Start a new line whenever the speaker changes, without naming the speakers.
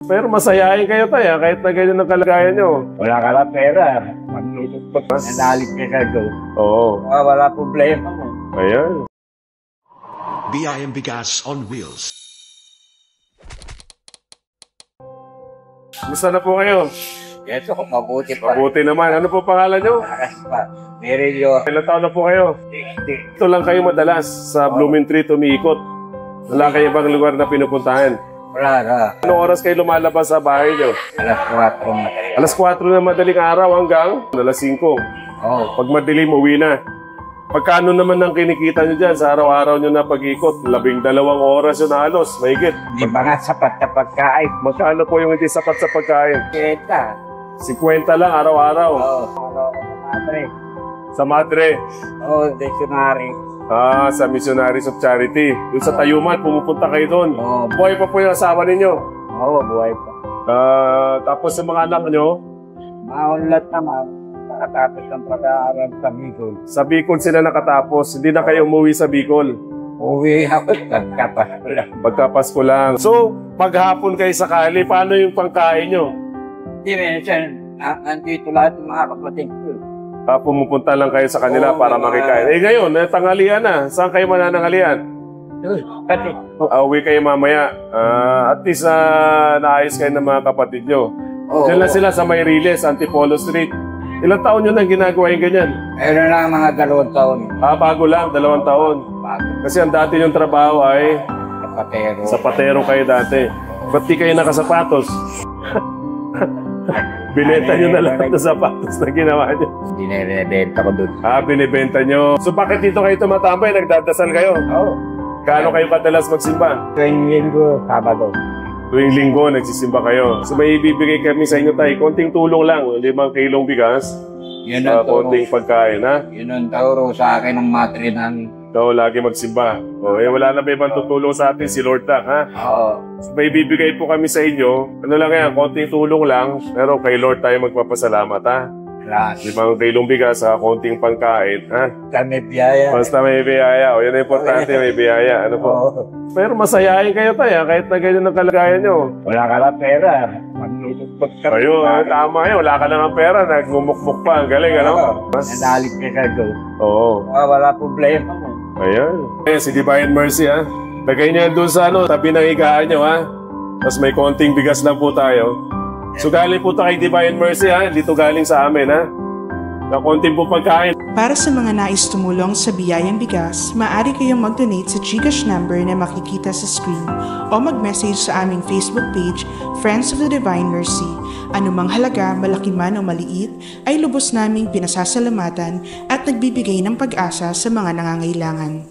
Pero masayahin kayo tayo, kahit na ganyan ang kalagayan nyo.
Wala ka lang pera. Maglulupot pa. Nanalig ka ka doon.
Oo.
Wala problema mo.
Ayan.
BIM Bigas on Wheels.
Gusto na po kayo?
Ito, mabuti pa.
Mabuti naman. Ano po pangalan nyo?
Lakas pa. Merilio.
Ilang taon na po kayo?
60.
Ito lang kayo madalas sa Blooming Tree umiikot. Wala kayo ibang lugar na pinupuntahan.
Wala.
Anong oras kayo lumalabas sa bahay nyo?
Alas 4 na.
Alas 4 na madaling araw hanggang alas 5.
Oo.
Pag madilim, uwi na. Pagkano naman ang kinikita nyo dyan sa araw-araw nyo na pag-ikot? 12 oras yun na halos, mahigit.
Di ba nga sapat na pagkain?
Magkano po yung hindi sapat sa pagkain?
Kita.
50 lang araw-araw.
Oo. Madre.
Sa Madre.
Oo, dictionary.
Sa Missionaries of Charity. Yung sa Tayuman, pumupunta kayo doon.
Oo.
Buhay pa po yung asawa ninyo.
Oo, buhay pa.
Tapos sa mga anak nyo,
Maunlat naman. Nakatapos ang pag-aaral sa Bicol.
sa Bicol sila nakatapos. Hindi na kayo umuwi sa Bicol.
Uwi ako. Nagkapas lang.
Pagkapasko lang. So, paghapon kayo sakali, paano yung pangkain nyo?
Di minsan, nandito lahat ng mga kapatid ko.
Pumupunta lang kayo sa kanila
Oo,
para
mga-
makikain. Ngayon, tanghalian na. Saan kayo mananangalian?
Pati.
Uwi kayo mamaya. At least naayos kayo ng mga kapatid nyo.
Oo.
Diyan lang sila sa Mayriles, Antipolo Street. Ilang taon nyo nang ginagawa yung ganyan?
Meron lang mga 2 taon.
Bago lang, 2 taon.
Bago.
Kasi ang dati yung trabaho ay
Kapatero.
sapatero kayo dati. Ba't di kayo nakasapatos? Binenta nyo na lahat ng sapatos na ginawa nyo.
Dinebenta ko doon.
Binibenta nyo. So bakit dito kayo tumatambay? Nagdadasal kayo?
Oo.
Gaano kayo kadalas magsimba?
Tuwing linggo, Sabado.
Tuwing linggo, nagsisimba kayo. So may ibibigay kami sa inyo tayo. Konting tulong lang. 5 kilong bigas.
Yun ang turo.
Konting pagkain, ha?
Yun ang turo sa akin ng matri ng...
Ikaw lagi magsimba. Wala na ba ibang tutulong sa atin? Si Lord Dak, ha?
Oo.
So may ibibigay po kami sa inyo. Ano lang yan, konting tulong lang. Pero kay Lord tayo magpapasalamat, ha?
Class.
5 kilong bigas, konting pangkain, ha?
Kami biyaya.
Basta may biyaya. Yan ang importante, may biyaya. Ano po?
Oo.
Pero masayahin kayo tayo, kahit na ganyan ang kalagayan nyo.
Wala ka lang pera. Maglulupot ka.
Kayo, tama yun. Wala ka na ng pera. Nagmumukmuk pa. Ang galing, ano?
Nanalig ka ka doon.
Oo.
Wala problema mo.
Ayan. Ayan, si Divine Mercy, ha? Lagay niya doon sa tabi ng higaan nyo, ha? Tapos may konting bigas lang po tayo. So galing po tayo kay Divine Mercy, ha? Dito galing sa amin, ha? Na konting po pagkain.
Para sa mga nais tumulong sa Biyayang Bigas, maaari kayong mag-donate sa GCash number na makikita sa screen o mag-message sa aming Facebook page, Friends of the Divine Mercy. Anumang halaga, malaki man o maliit, ay lubos naming pinasasalamatan at nagbibigay ng pag-asa sa mga nangangailangan.